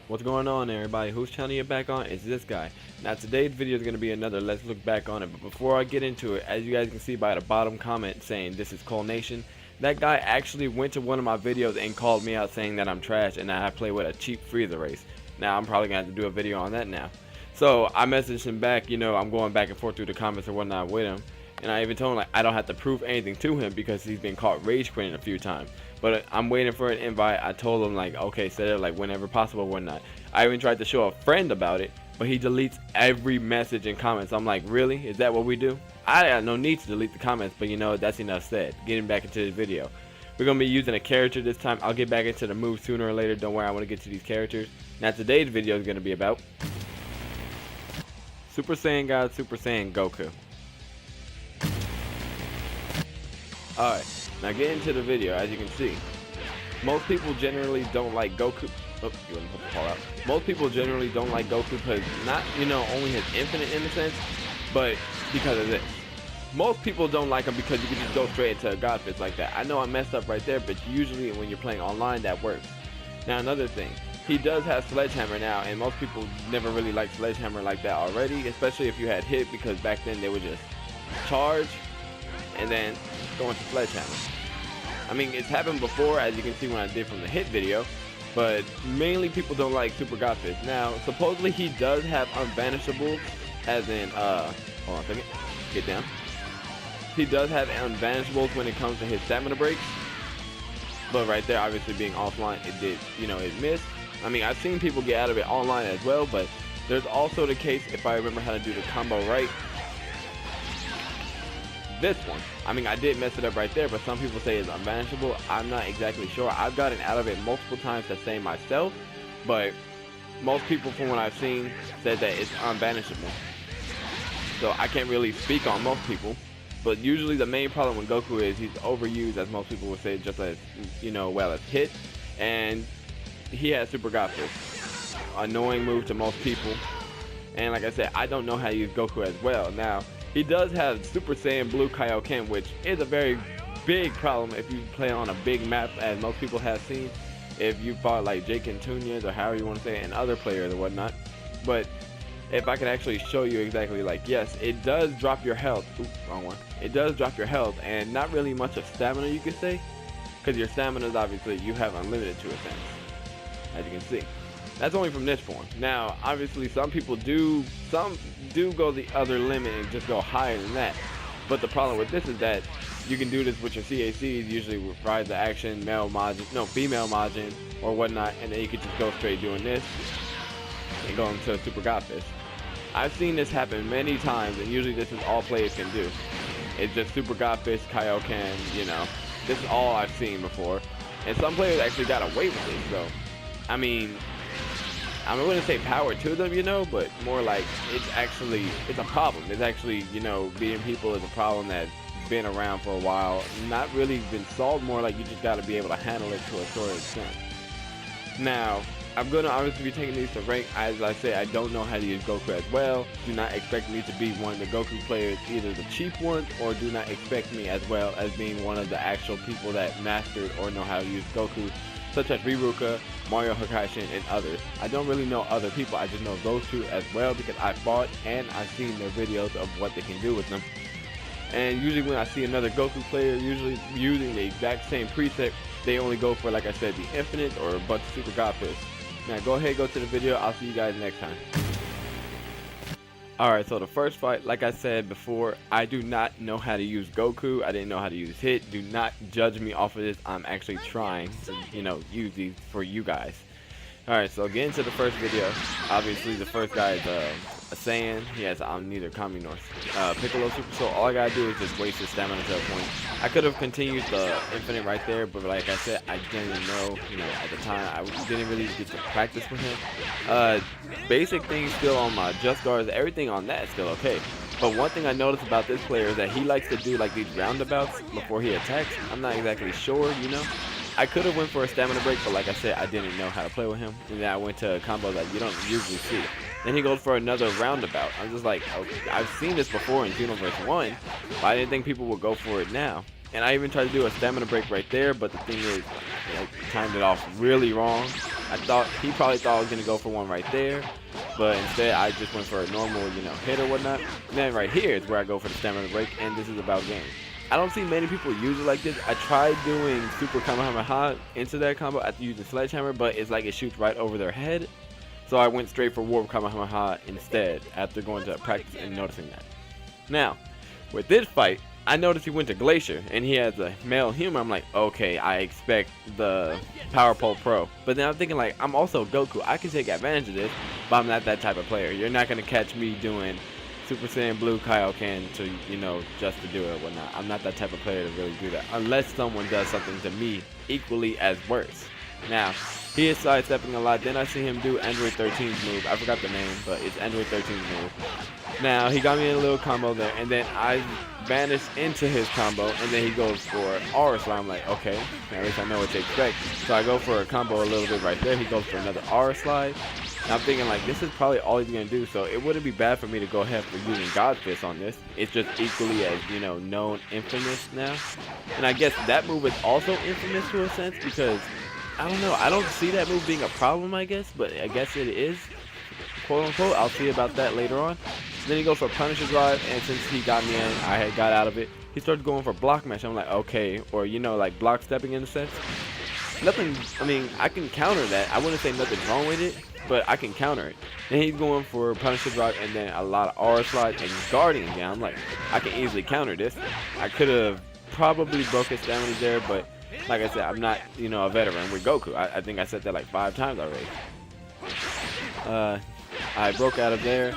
What's going on, everybody? Whose channel you're back on? It's this guy. Now today's video is going to be another let's look back on it, but before I get into it, as you guys can see by the bottom comment saying this is Cole Nation, that guy actually went to one of my videos and called me out saying that I'm trash and that I play with a cheap freezer race. Now I'm probably going to have to do a video on that now. So I messaged him back, I'm going back and forth through the comments or whatnot with him, and I even told him like I don't have to prove anything to him because he's been caught rage quitting a few times. But I'm waiting for an invite. I told him like, okay, set it like whenever possible, whatnot. I even tried to show a friend about it, but he deletes every message and comments. I'm like, really? Is that what we do? I had no need to delete the comments, but that's enough said. Getting back into this video, we're gonna be using a character this time. I'll get back into the move sooner or later. Don't worry, I want to get to these characters. Now today's video is gonna be about Super Saiyan God, Super Saiyan Goku. Alright, now get into the video. As you can see, most people generally don't like Goku. Oh, you wouldn't put the call out. Most people generally don't like Goku because not, only his infinite in a sense, but because of this. Most people don't like him because you can just go straight into a God Fist like that. I know I messed up right there, but usually when you're playing online, that works. Now another thing, he does have Sledgehammer now, and most people never really liked Sledgehammer like that already, especially if you had hit, because back then they would just charge and then go into Sledgehammer. I mean, it's happened before, as you can see when I did from the hit video, but mainly people don't like Super God Fist. Now, supposedly he does have unvanishables, as in, hold on a second, get down. He does have unvanishables when it comes to his stamina breaks, but right there, obviously being offline, it did, it missed. I mean, I've seen people get out of it online as well, but there's also the case, if I remember how to do the combo right, this one. I mean, I did mess it up right there, but some people say it's unvanishable. I'm not exactly sure. I've gotten out of it multiple times the same myself, but most people from what I've seen said that it's unvanishable. So I can't really speak on most people, but usually the main problem with Goku is he's overused, as most people would say, just as, well as hit, and he has Super God Fist. Annoying move to most people, and like I said, I don't know how to use Goku as well. Now, he does have Super Saiyan Blue Kaioken, which is a very big problem if you play on a big map, as most people have seen. If you fought like Jake and Tunyas, or however you want to say it, and other players or whatnot. But if I could actually show you exactly, like, yes, it does drop your health. Oops, wrong one. It does drop your health, and not really much of stamina, you could say, because your stamina is obviously, you have unlimited to a sense, as you can see. That's only from this form. Now, obviously, some do go the other limit and just go higher than that. But the problem with this is that you can do this with your CACs, usually with Rise of Action, female Majin, or whatnot, and then you could just go straight doing this and go into Super God Fist. I've seen this happen many times, and usually this is all players can do. It's just Super God Fist, Kaioken, This is all I've seen before. And some players actually got away with it, so, I mean, I wouldn't say power to them, but more like it's a problem. It's actually, beating people is a problem that's been around for a while. Not really been solved, more like you just got to be able to handle it to a certain extent. Now, I'm going to obviously be taking these to rank. As I say, I don't know how to use Goku as well. Do not expect me to be one of the Goku players, either the cheap ones, or do not expect me as well as being one of the actual people that mastered or know how to use Goku, such as Riruka, Mario Hakaishin, and others. I don't really know other people, I just know those two as well because I fought and I've seen their videos of what they can do with them. And usually when I see another Goku player usually using the exact same preset, they only go for, like I said, the infinite or a bunch of Super God Fist. Now go ahead, go to the video, I'll see you guys next time. Alright, so the first fight, like I said before, I do not know how to use Goku. I didn't know how to use hit. Do not judge me off of this. I'm actually trying to, use these for you guys. Alright, so get into the first video. Obviously, the first guy is a Saiyan. He has neither Kami nor Piccolo Super, so all I gotta do is just waste his stamina to a point. I could have continued the infinite right there, but like I said, I didn't know, at the time, I didn't really get to practice with him. Basic things still on my Just Guards, everything on that is still okay. But one thing I noticed about this player is that he likes to do like these roundabouts before he attacks. I'm not exactly sure, I could have went for a stamina break, but like I said, I didn't know how to play with him. And then I went to a combo that you don't usually see. Then he goes for another roundabout. I'm just like, okay, I've seen this before in Xenoverse 1, but I didn't think people would go for it now. And I even tried to do a stamina break right there, but the thing is, I timed it off really wrong. He probably thought I was gonna go for one right there, but instead I just went for a normal, you know, hit or whatnot. And then right here is where I go for the stamina break, and this is about game. I don't see many people use it like this. I tried doing Super Kamehameha into that combo after using Sledgehammer, but it's like it shoots right over their head. So I went straight for Warp Kamehameha instead after going to practice and noticing that. Now, with this fight, I noticed he went to Glacier and he has a male human. I'm like, okay, I expect the Power Pole Pro. But then I'm thinking like, I'm also Goku. I can take advantage of this, but I'm not that type of player. You're not going to catch me doing Super Saiyan Blue Kaioken to, you know, just to do it or whatnot. I'm not that type of player to really do that. Unless someone does something to me equally as worse. Now, he is sidestepping a lot. Then I see him do Android 13's move. I forgot the name, but it's Android 13's move. Now, he got me in a little combo there, and then I vanish into his combo, and then he goes for Aura Slide. I'm like, okay, at least I know what to expect. So I go for a combo a little bit right there. He goes for another Aura Slide. And I'm thinking, like, this is probably all he's going to do, so it wouldn't be bad for me to go ahead for using God Fist on this. It's just equally as, you know, known infamous now. And I guess that move is also infamous to a sense, because, I don't know, I don't see that move being a problem, I guess, but I guess it is, quote unquote. I'll see about that later on. Then he goes for Punisher Drive, and since he got me in, I had got out of it. He started going for Block Mesh. I'm like, okay, or, you know, like block stepping in a sense. Nothing, I mean, I can counter that. I wouldn't say nothing's wrong with it, but I can counter it. Then he's going for Punisher Drive and then a lot of Aura Slides and Guardian down. I'm like, I can easily counter this. I could have probably broke his stamina there, but like I said, I'm not, you know, a veteran with Goku. I think I said that like 5 times already. I broke out of there.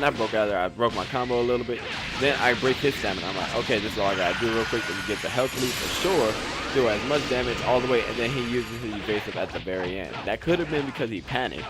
Not broke out of there, I broke my combo a little bit. Then I break his stamina. I'm like, okay, this is all I gotta do real quick to get the health lead for sure. Do as much damage all the way, and then he uses his evasive at the very end. That could have been because he panicked.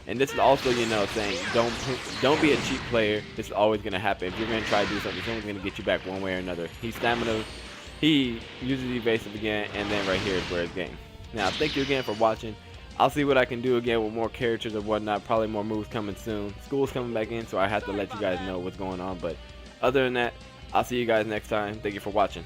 And this is also, you know, saying don't be a cheap player. This is always gonna happen. If you're gonna try to do something, someone's gonna get you back one way or another. He uses evasive again, and then right here is where it's game. Now, thank you again for watching. I'll see what I can do again with more characters or whatnot. Probably more moves coming soon. School's coming back in, so I have to let you guys know what's going on. But other than that, I'll see you guys next time. Thank you for watching.